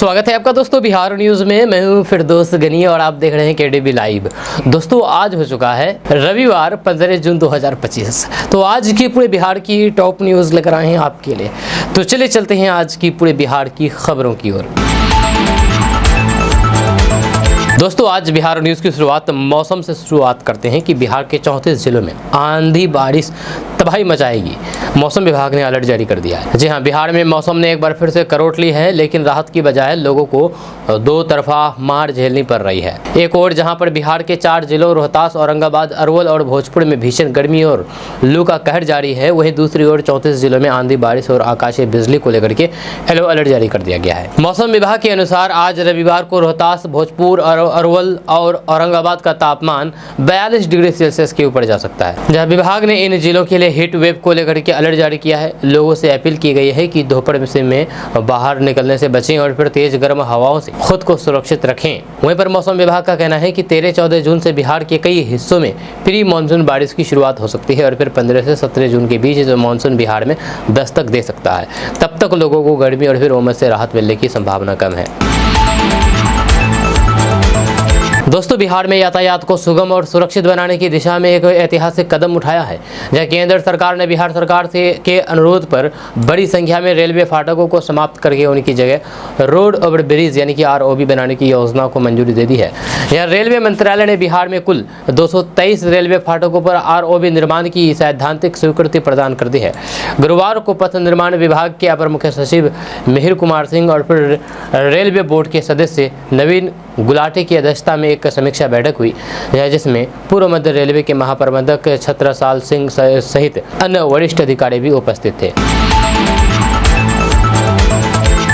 स्वागत है आपका दोस्तों बिहार न्यूज़ में। मैं हूं फिरदौस गनी और आप देख रहे हैं केडीबी लाइव। दोस्तों आज हो चुका है रविवार 15 जून 2025। तो आज की पूरे बिहार की टॉप न्यूज़ लेकर आए हैं आपके लिए। तो चलिए चलते हैं आज की पूरे बिहार की खबरों की ओर। दोस्तों आज बिहार न्यूज़ की शुरुआत मौसम से शुरुआत करते हैं कि बिहार के 34 जिलों में आंधी बारिश तबाही मचाएगी। मौसम विभाग ने अलर्ट जारी कर दिया है। जी हां, बिहार में मौसम ने एक बार फिर से करवट ली है, लेकिन राहत की बजाय लोगों को दो तरफा मार झेलनी पड़ रही है। एक और जहां पर बिहार के 4 जिलों रोहतास, औरंगाबाद, अरवल और भोजपुर में भीषण गर्मी और लू का कहर जारी है, वहीं दूसरी ओर 34 जिलों में आंधी बारिश और आकाशीय बिजली को लेकर के येलो अलर्ट जारी कर दिया गया है। मौसम विभाग के अनुसार आज रविवार को रोहतास, भोजपुर, अरवल और औरंगाबाद का तापमान 42 डिग्री सेल्सियस के ऊपर जा सकता है। जहां विभाग ने इन जिलों के लिए हीट वेव को लेकर के अलर्ट जारी किया है। लोगों से अपील की गई है कि दोपहर में बाहर निकलने से बचें और फिर तेज गर्म हवाओं से खुद को सुरक्षित रखें। वहीं पर मौसम विभाग का कहना है कि 13-14 जून से बिहार के कई हिस्सों में प्री मानसून बारिश की शुरुआत हो सकती है और फिर 15 से 17 जून के बीच मानसून बिहार में दस्तक दे सकता है। तब तक लोगों को गर्मी और फिर उमस से राहत मिलने की संभावना कम है। दोस्तों बिहार में यातायात को सुगम और सुरक्षित बनाने की दिशा में एक ऐतिहासिक कदम उठाया है, जहां केंद्र सरकार ने बिहार सरकार के अनुरोध पर बड़ी संख्या में रेलवे फाटकों को समाप्त करके उनकी जगह रोड ओवर ब्रिज यानी कि ROB बनाने की योजना को मंजूरी दे दी है। यह रेलवे मंत्रालय ने बिहार में कुल 223 रेलवे फाटकों पर ROB निर्माण की सैद्धांतिक स्वीकृति प्रदान कर दी है। गुरुवार को पथ निर्माण विभाग के अपर मुख्य सचिव मिहिर कुमार सिंह और फिर रेलवे बोर्ड के सदस्य नवीन गुलाटी की अध्यक्षता में एक समीक्षा बैठक हुई, जिसमें पूर्व मध्य रेलवे के महाप्रबंधक छत्रसाल सिंह सहित अन्य वरिष्ठ अधिकारी भी उपस्थित थे।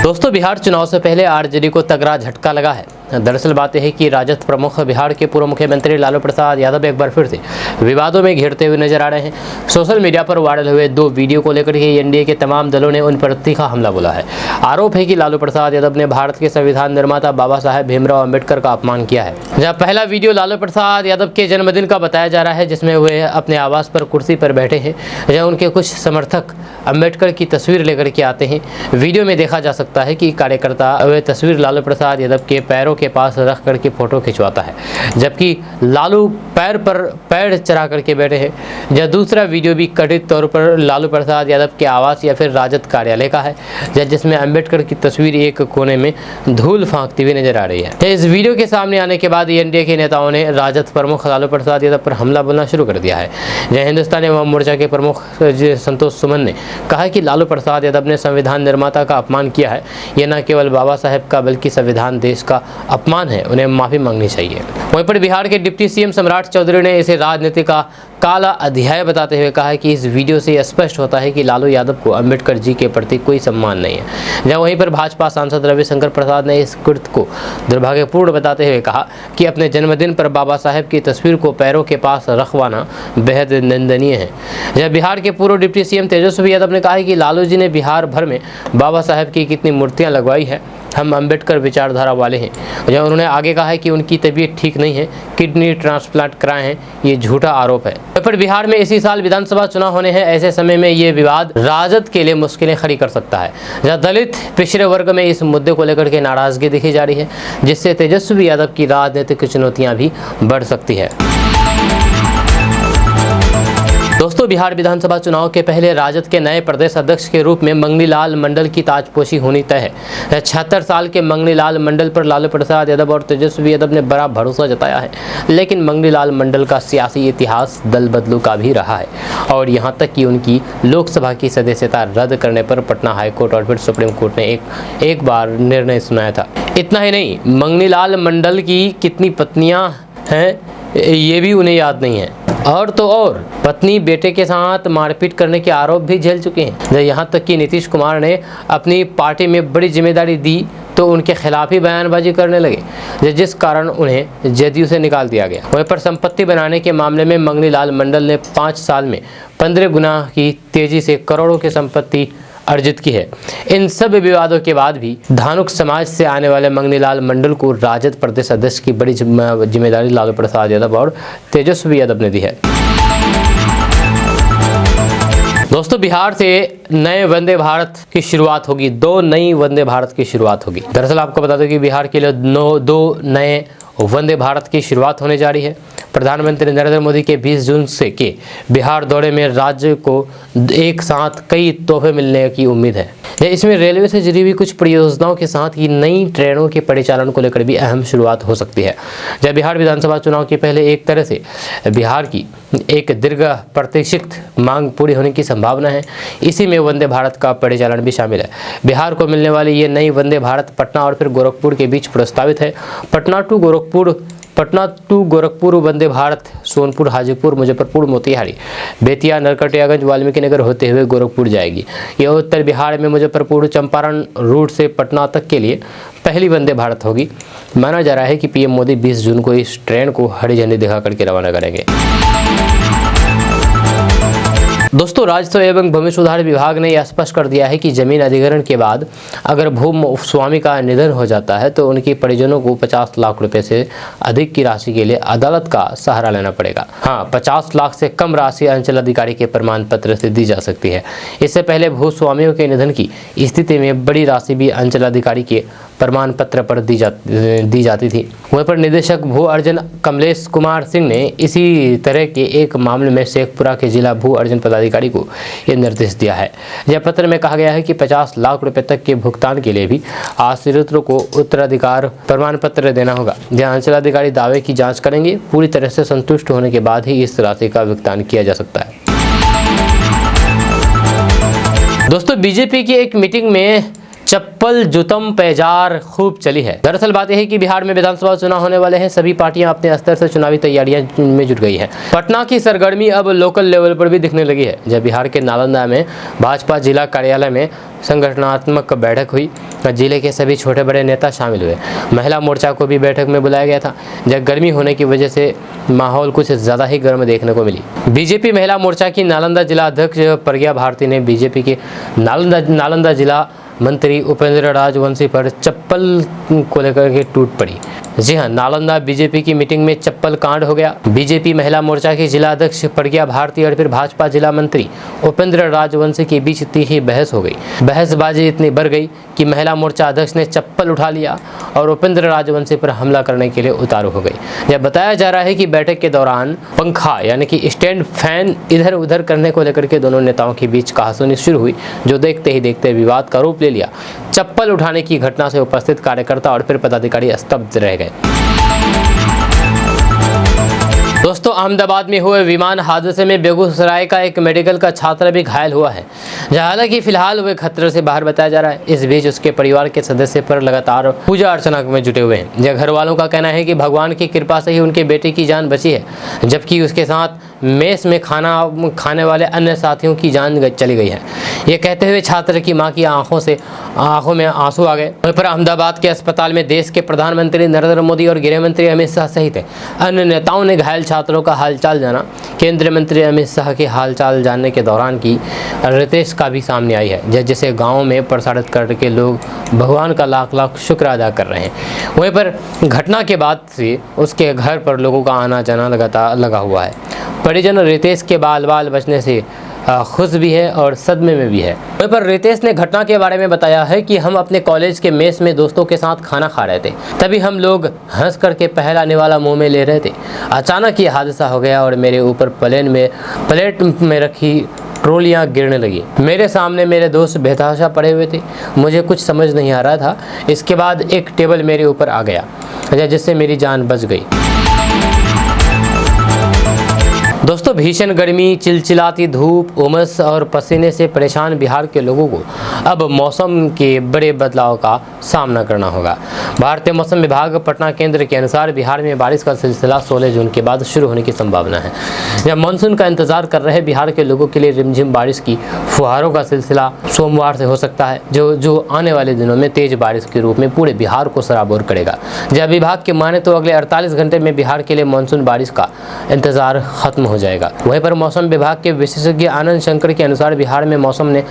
दोस्तों बिहार चुनाव से पहले RJD को तगड़ा झटका लगा है। दरअसल बात यह है कि राजद प्रमुख बिहार के पूर्व मुख्यमंत्री लालू प्रसाद यादव एक बार फिर से विवादों में घिरते हुए नजर आ रहे हैं। सोशल मीडिया पर वायरल हुए 2 वीडियो को लेकर के NDA के तमाम दलों ने उन पर तीखा हमला बोला है। आरोप है कि लालू प्रसाद यादव ने भारत के संविधान निर्माता बाबा साहेब भीमराव अम्बेडकर का अपमान किया है। जहाँ पहला वीडियो लालू प्रसाद यादव के जन्मदिन का बताया जा रहा है, जिसमें वे अपने आवास पर कुर्सी पर बैठे हैं, जहाँ उनके कुछ समर्थक अम्बेडकर की तस्वीर लेकर के आते हैं। वीडियो में देखा जा सकता है कि कार्यकर्ता वे तस्वीर लालू प्रसाद यादव के पैरों के पास रख करके फोटो खिंचवाता है, जबकि लालू पैर पर पैर चढ़ा करके बैठे हैं। यह दूसरा वीडियो भी कथित तौर पर लालू प्रसाद यादव के आवास या फिर राजद कार्यालय का है, जिसमें अम्बेडकर की तस्वीर एक कोने में धूल फांकती हुई नजर आ रही है। इस वीडियो के सामने आने के बाद NDA के नेताओं ने राजद प्रमुख लालू प्रसाद यादव पर हमला बोलना शुरू कर दिया है। जहाँ हिंदुस्तानी अवाम मोर्चा के प्रमुख संतोष सुमन ने कहा कि लालू प्रसाद यादव ने संविधान निर्माता का अपमान किया है। यह न केवल बाबा साहेब का बल्कि संविधान देश का अपमान है, उन्हें माफी मांगनी चाहिए। वहीं पर बिहार के डिप्टी CM सम्राट चौधरी ने इसे राजनीति का काला अध्याय बताते हुए कहा है कि इस वीडियो से स्पष्ट होता है कि लालू यादव को अम्बेडकर जी के प्रति कोई सम्मान नहीं है। जहाँ वहीं पर भाजपा सांसद रविशंकर प्रसाद ने इस कृत्य को दुर्भाग्यपूर्ण बताते हुए कहा कि अपने जन्मदिन पर बाबा साहेब की तस्वीर को पैरों के पास रखवाना बेहद निंदनीय है। जहाँ बिहार के पूर्व डिप्टी CM तेजस्वी यादव ने कहा है कि लालू जी ने बिहार भर में बाबा साहेब की कितनी मूर्तियाँ लगवाई है, हम अम्बेडकर विचारधारा वाले हैं। जहाँ उन्होंने आगे कहा है कि उनकी तबीयत ठीक नहीं है, किडनी ट्रांसप्लांट कराए हैं, ये झूठा आरोप है। पर बिहार में इसी साल विधानसभा चुनाव होने हैं, ऐसे समय में ये विवाद राजद के लिए मुश्किलें खड़ी कर सकता है। जहाँ दलित पिछड़े वर्ग में इस मुद्दे को लेकर के नाराजगी दिखी जा रही है, जिससे तेजस्वी यादव की राजनीतिक चुनौतियां भी बढ़ सकती है। दोस्तों बिहार विधानसभा चुनाव के पहले राजद के नए प्रदेश अध्यक्ष के रूप में मंगनीलाल मंडल की ताजपोशी होनी तय है। 76 साल के मंगनीलाल मंडल पर लालू प्रसाद यादव और तेजस्वी यादव ने बड़ा भरोसा जताया है, लेकिन मंगनीलाल मंडल का सियासी इतिहास दल बदलू का भी रहा है और यहाँ तक कि उनकी लोकसभा की सदस्यता रद्द करने पर पटना हाईकोर्ट और फिर सुप्रीम कोर्ट ने एक बार निर्णय सुनाया था। इतना ही नहीं, मंगनीलाल मंडल की कितनी पत्नियाँ हैं ये भी उन्हें याद नहीं है, और तो और पत्नी बेटे के साथ मारपीट करने के आरोप भी झेल चुके हैं। यहाँ तक कि नीतीश कुमार ने अपनी पार्टी में बड़ी जिम्मेदारी दी तो उनके खिलाफ ही बयानबाजी करने लगे, जिस कारण उन्हें जदयू से निकाल दिया गया। वहीं पर संपत्ति बनाने के मामले में मंगनीलाल मंडल ने 5 साल में 15 गुना की तेजी से करोड़ों की संपत्ति अर्जित की है। इन सब विवादों के बाद भी धानुक समाज से आने वाले मंगनीलाल मंडल को राजद प्रदेश अध्यक्ष की बड़ी जिम्मेदारी लालू प्रसाद यादव और तेजस्वी यादव ने दी है। दोस्तों बिहार से नए वंदे भारत की शुरुआत होगी, 2 नई वंदे भारत की शुरुआत होगी। दरअसल आपको बता दूं कि बिहार के लिए 2 नए वंदे भारत की शुरुआत होने जा रही है। प्रधानमंत्री नरेंद्र मोदी के 20 जून से के बिहार दौरे में राज्य को एक साथ कई तोहफे मिलने की उम्मीद है। इसमें रेलवे से जुड़ी हुई कुछ परियोजनाओं के साथ ही नई ट्रेनों के परिचालन को लेकर भी अहम शुरुआत हो सकती है। जब बिहार विधानसभा चुनाव के पहले एक तरह से बिहार की एक दीर्घ प्रतीक्षित मांग पूरी होने की संभावना है। इसी में वंदे भारत का परिचालन भी शामिल है। बिहार को मिलने वाली ये नई वंदे भारत पटना और फिर गोरखपुर के बीच प्रस्तावित है। पटना टू गोरखपुर वंदे भारत सोनपुर, हाजीपुर, मुजफ्फरपुर, मोतिहारी, बेतिया, नरकटियागंज, वाल्मीकि नगर होते हुए गोरखपुर जाएगी। यह उत्तर बिहार में मुजफ्फरपुर चंपारण रूट से पटना तक के लिए पहली वंदे भारत होगी। माना जा रहा है कि पीएम मोदी 20 जून को इस ट्रेन को हरी झंडी दिखा करके रवाना करेंगे। दोस्तों राजस्व एवं भूमि सुधार विभाग ने यह स्पष्ट कर दिया है कि जमीन अधिग्रहण के बाद अगर भू स्वामी का निधन हो जाता है तो उनके परिजनों को 50 लाख रुपए से अधिक की राशि के लिए अदालत का सहारा लेना पड़ेगा। हाँ, 50 लाख से कम राशि अंचल अधिकारी के प्रमाण पत्र से दी जा सकती है। इससे पहले भू स्वामियों के निधन की स्थिति में बड़ी राशि भी अंचल अधिकारी के प्रमाण पत्र पर दी जाती थी। वहीं पर निदेशक भू अर्जन कमलेश कुमार सिंह ने इसी तरह के एक मामले में शेखपुरा के जिला भू अर्जन पदाधिकारी को यह निर्देश दिया है। यह पत्र में कहा गया है कि 50 लाख रुपए तक के भुगतान के लिए भी आश्रितों को उत्तराधिकार प्रमाण पत्र देना होगा। जहां अंचल अधिकारी दावे की जाँच करेंगे, पूरी तरह से संतुष्ट होने के बाद ही इस राशि का भुगतान किया जा सकता है। दोस्तों बीजेपी की एक मीटिंग में चप्पल जुतम पैजार खूब चली है। दरअसल बात यह है कि बिहार में विधानसभा चुनाव होने वाले हैं। सभी पार्टियां अपने स्तर से चुनावी तैयारियां में जुट गई हैं। पटना की सरगर्मी अब लोकल लेवल पर भी दिखने लगी है। जब बिहार के नालंदा में भाजपा जिला कार्यालय में संगठनात्मक बैठक हुई, जिले के सभी छोटे बड़े नेता शामिल हुए। महिला मोर्चा को भी बैठक में बुलाया गया था। जब गर्मी होने की वजह से माहौल कुछ ज़्यादा ही गर्म देखने को मिली। बीजेपी महिला मोर्चा की नालंदा जिला अध्यक्ष प्रज्ञा भारती ने बीजेपी के नालंदा जिला मंत्री उपेंद्र राजवंशी पर चप्पल को लेकर के टूट पड़ी। जी हां, नालंदा बीजेपी की मीटिंग में चप्पल कांड हो गया। बीजेपी महिला मोर्चा की जिला अध्यक्ष प्रज्ञा भारती और फिर भाजपा जिला मंत्री उपेंद्र राजवंशी के बीच तीखी बहस हो गई। बहसबाजी इतनी बढ़ गई कि महिला मोर्चा अध्यक्ष ने चप्पल उठा लिया और उपेंद्र राजवंशी पर हमला करने के लिए उतारू हो गई। यह बताया जा रहा है कि बैठक के दौरान पंखा यानी कि स्टैंड फैन इधर उधर करने को लेकर के दोनों नेताओं के बीच कहासुनी शुरू हुई, जो देखते ही देखते विवाद का रूप ले लिया। चप्पल उठाने की घटना से उपस्थित कार्यकर्ता और फिर पदाधिकारी स्तब्ध रह गए। दोस्तों अहमदाबाद में हुए विमान हादसे में बेगूसराय का एक मेडिकल का छात्र भी घायल हुआ है। हालांकि फिलहाल वे खतरे से बाहर बताया जा रहा है। इस बीच उसके परिवार के सदस्य पर लगातार पूजा अर्चना में जुटे हुए हैं। यह घर वालों का कहना है कि भगवान की कृपा से ही उनके बेटे की जान बची है, जबकि उसके साथ मेस में खाना खाने वाले अन्य साथियों की जान चली गई है। ये कहते हुए छात्र की मां की आंखों में आंसू आ गए। वहीं पर अहमदाबाद के अस्पताल में देश के प्रधानमंत्री नरेंद्र मोदी और गृह मंत्री अमित शाह सहित अन्य नेताओं ने घायल छात्रों का हालचाल जाना। केंद्रीय मंत्री अमित शाह के हालचाल जानने के दौरान की रितेश का भी सामने आई है, जिसे गाँव में प्रसारित करके लोग भगवान का लाख लाख शुक्र अदा कर रहे हैं। वहीं पर घटना के बाद से उसके घर पर लोगों का आना जाना लगातार लगा हुआ है। परिजन रितेश के बाल बचने से खुश भी है और सदमे में भी है। वहीं पर रितेश ने घटना के बारे में बताया है कि हम अपने कॉलेज के मेस में दोस्तों के साथ खाना खा रहे थे, तभी हम लोग हंस करके पहला निवाला मुंह में ले रहे थे। अचानक ये हादसा हो गया और मेरे ऊपर प्लेट में रखी ट्रोलियाँ गिरने लगी। मेरे सामने मेरे दोस्त बेतहाशा पड़े हुए थे, मुझे कुछ समझ नहीं आ रहा था। इसके बाद एक टेबल मेरे ऊपर आ गया, जिससे मेरी जान बच गई। दोस्तों भीषण गर्मी, चिलचिलाती धूप, उमस और पसीने से परेशान बिहार के लोगों को अब मौसम के बड़े बदलाव का सामना करना होगा। भारतीय मौसम विभाग पटना केंद्र के अनुसार बिहार में बारिश का सिलसिला 16 जून के बाद शुरू होने की संभावना है। जब मानसून का इंतजार कर रहे बिहार के लोगों के लिए रिमझिम बारिश की फुहारों का सिलसिला सोमवार से हो सकता है, जो आने वाले दिनों में तेज बारिश के रूप में पूरे बिहार को सराबोर करेगा। जब विभाग के माने तो अगले 48 घंटे में बिहार के लिए मानसून बारिश का इंतजार खत्म हो जाएगा। वहीं पर मौसम विभाग के विशेषज्ञ आनंद शंकर के अनुसार बिहार में मौसम ने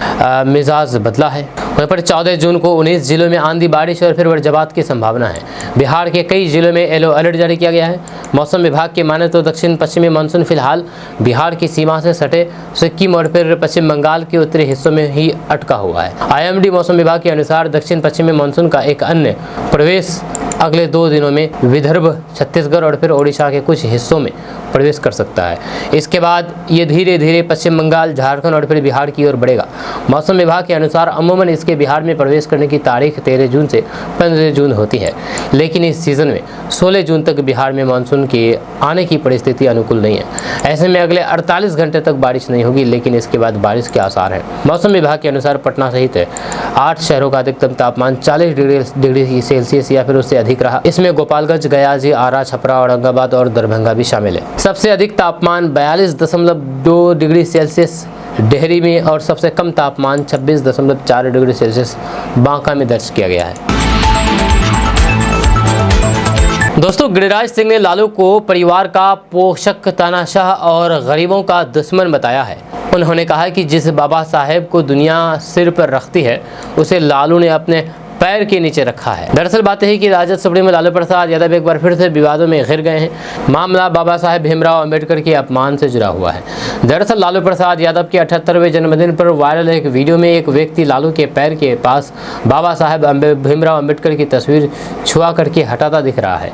मिजाज बदला है। वहीं पर 14 जून को 19 जिलों में आंधी बारिश और फिर वज्रपात की संभावना है। बिहार के कई जिलों में येलो अलर्ट जारी किया गया है। मौसम विभाग की माने तो दक्षिण पश्चिमी मानसून फिलहाल बिहार की सीमा से सटे सिक्किम और फिर पश्चिम बंगाल के उत्तरी हिस्सों में ही अटका हुआ है। IMD मौसम विभाग के अनुसार दक्षिण पश्चिमी मानसून का एक अन्य प्रवेश अगले 2 दिनों में विदर्भ, छत्तीसगढ़ और फिर ओडिशा के कुछ हिस्सों में प्रवेश कर सकता है। इसके बाद ये धीरे धीरे पश्चिम बंगाल, झारखंड और फिर बिहार की ओर बढ़ेगा। मौसम विभाग के अनुसार अमूमन इसके बिहार में प्रवेश करने की तारीख 13 जून से 15 जून होती है, लेकिन इस सीजन में 16 जून तक बिहार में मानसून के आने की परिस्थिति अनुकूल नहीं है। ऐसे में अगले 48 घंटे तक बारिश नहीं होगी, लेकिन इसके बाद बारिश के आसार हैं। मौसम विभाग के अनुसार पटना सहित 8 शहरों का अधिकतम तापमान 40 डिग्री सेल्सियस या फिर उससे अधिक रहा। इसमें गोपालगंज, गया, आरा, छपरा, औरंगाबाद और दरभंगा भी शामिल है। सबसे अधिक तापमान 42.2 डिग्री सेल्सियस डेहरी में और सबसे कम तापमान 26.4 डिग्री सेल्सियस बांका में दर्ज किया गया है। दोस्तों, गिरिराज सिंह ने लालू को परिवार का पोषक, तानाशाह और गरीबों का दुश्मन बताया है। उन्होंने कहा कि जिस बाबा साहेब को दुनिया सिर पर रखती है उसे लालू ने अपने पैर के नीचे रखा है। दरअसल बात है कि राजद सुप्रीमो लालू प्रसाद यादव एक बार फिर से विवादों में घिर गए हैं। मामला बाबा साहेब भीमराव अंबेडकर के अपमान से जुड़ा हुआ है। दरअसल लालू प्रसाद यादव के 78वें जन्मदिन पर वायरल एक वीडियो में एक व्यक्ति लालू के पैर के पास बाबा साहेब भीमराव अंबेडकर की तस्वीर छुआ करके हटाता दिख रहा है।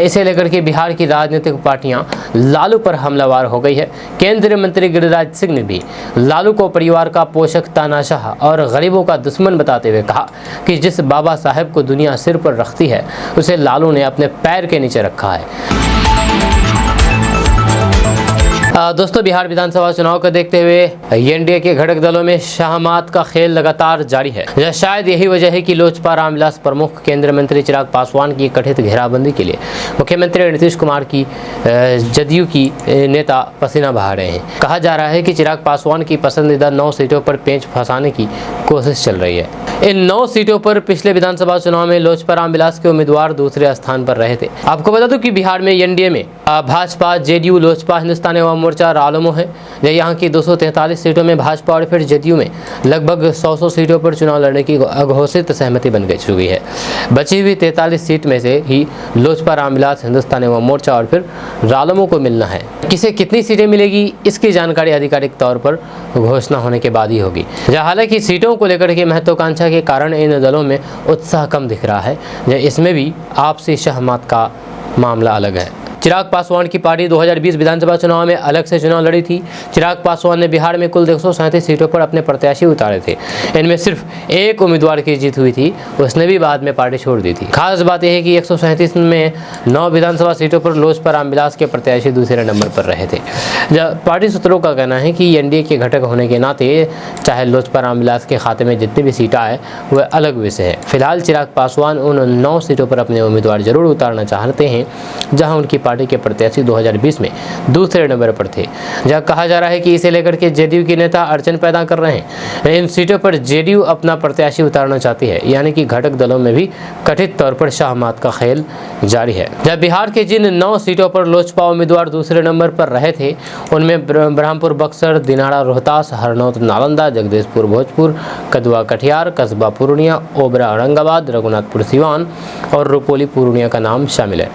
इसे लेकर के बिहार की राजनीतिक पार्टियां लालू पर हमलावर हो गई है। केंद्रीय मंत्री गिरिराज सिंह ने भी लालू को परिवार का पोषक, तानाशाह और गरीबों का दुश्मन बताते हुए कहा कि जिस बाबा साहेब को दुनिया सिर पर रखती है उसे लालू ने अपने पैर के नीचे रखा है। दोस्तों, बिहार विधानसभा चुनाव को देखते हुए एनडीए के घटक दलों में शाहमात का खेल लगातार जारी है। शायद यही वजह है कि लोजपा रामविलास प्रमुख केंद्रीय मंत्री चिराग पासवान की कथित घेराबंदी के लिए मुख्यमंत्री नीतीश कुमार की जदयू की नेता पसीना बहा रहे हैं। कहा जा रहा है कि चिराग पासवान की पसंदीदा 9 सीटों पर पेंच फंसाने की कोशिश चल रही है। इन 9 सीटों पर पिछले विधानसभा चुनाव में लोजपा रामविलास के उम्मीदवार दूसरे स्थान पर रहे थे। आपको बता दूं कि बिहार में एनडीए में भाजपा, जेडीयू, लोजपा, हिंदुस्तानी अवाम मोर्चा, रालोमो है। यहाँ की 243 सीटों में भाजपा और फिर जेडीयू में लगभग 100 सीटों पर चुनाव लड़ने की अघोषित सहमति बन गई चुकी है। बची हुई 43 सीट में से ही लोजपा रामविलास, हिंदुस्तानी अवाम मोर्चा और फिर रालोमो को मिलना है। किसे कितनी सीटें मिलेगी इसकी जानकारी आधिकारिक तौर पर घोषणा होने के बाद ही होगी। हालांकि सीटों को लेकर के महत्वाकांक्षा के कारण इन दलों में उत्साह कम दिख रहा है। इसमें भी आपसी सहमत का मामला अलग है। चिराग पासवान की पार्टी 2020 विधानसभा चुनाव में अलग से चुनाव लड़ी थी। चिराग पासवान ने बिहार में कुल 237 सीटों पर अपने प्रत्याशी उतारे थे। इनमें सिर्फ एक उम्मीदवार की जीत हुई थी, उसने भी बाद में पार्टी छोड़ दी थी। खास बात यह है कि 137 में 9 विधानसभा सीटों पर लोजपा रामविलास के प्रत्याशी दूसरे नंबर पर रहे थे। पार्टी सूत्रों का कहना है कि एनडीए के घटक होने के नाते चाहे लोजपा रामविलास के खाते में जितनी भी सीटें आए वह अलग विषय है। फिलहाल चिराग पासवान उन 9 सीटों पर अपने उम्मीदवार जरूर उतारना चाहते हैं जहां उनकी पार्टी के प्रत्याशी 2020 में दूसरे नंबर पर थे। जहां कहा जा रहा है कि इसे लेकर के जेडीयू के नेता अड़चन पैदा कर रहे हैं। इन सीटों पर जेडीयू अपना प्रत्याशी उतारना चाहती है, यानी कि घटक दलों में भी कथित तौर पर शाहमात का खेल जारी है। जब बिहार के जिन 9 सीटों पर लोजपा उम्मीदवार दूसरे नंबर पर रहे थे उनमें ब्रह्मपुर बक्सर, दिनारा रोहतास, हरनौत नालंदा, जगदीशपुर भोजपुर, कदवा कटिहार, कस्बा पूर्णिया, ओबरा औरंगाबाद, रघुनाथपुर सिवान और रुपोली पूर्णिया का नाम शामिल है।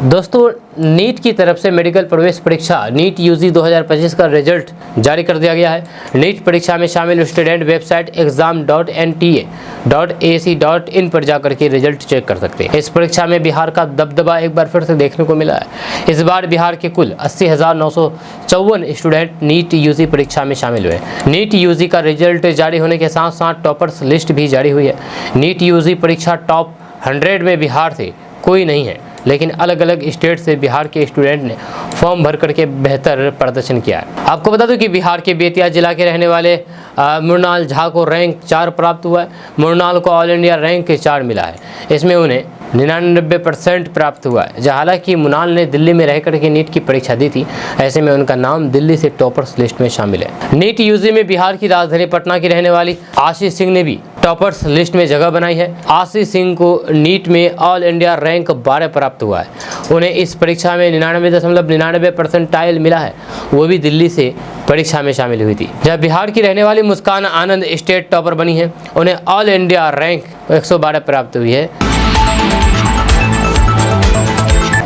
दोस्तों, नीट की तरफ से मेडिकल प्रवेश परीक्षा नीट यूजी 2025 का रिजल्ट जारी कर दिया गया है। नीट परीक्षा में शामिल स्टूडेंट वेबसाइट exam.nta.ac.in पर जाकर के रिजल्ट चेक कर सकते हैं। इस परीक्षा में बिहार का दबदबा एक बार फिर से देखने को मिला है। इस बार बिहार के कुल 80,954 स्टूडेंट नीट यूजी परीक्षा में शामिल हुए। नीट यूजी का रिजल्ट जारी होने के साथ साथ टॉपर्स लिस्ट भी जारी हुई है। नीट यूजी परीक्षा टॉप 100 में बिहार से कोई नहीं है, लेकिन अलग अलग स्टेट से बिहार के स्टूडेंट ने फॉर्म भर करके बेहतर प्रदर्शन किया है। आपको बता दूं कि बिहार के बेतिया जिला के रहने वाले मुरनाल झा को रैंक 4 प्राप्त हुआ है। मुरनाल को ऑल इंडिया रैंक 4 मिला है। इसमें उन्हें 99% प्राप्त हुआ है। हालांकि मुनाल ने दिल्ली में रह करके नीट की परीक्षा दी थी, ऐसे में उनका नाम दिल्ली से टॉपर्स लिस्ट में शामिल है। नीट यूजी में बिहार की राजधानी पटना की रहने वाली आशीष सिंह ने भी टॉपर्स लिस्ट में जगह बनाई है। आशीष सिंह को नीट में ऑल इंडिया रैंक 12 प्राप्त हुआ है। उन्हें इस परीक्षा में 99.99% मिला है, वो भी दिल्ली से परीक्षा में शामिल हुई थी। जब बिहार की रहने वाली मुस्कान आनंद स्टेट टॉपर बनी है, उन्हें ऑल इंडिया रैंक 112 प्राप्त हुई है।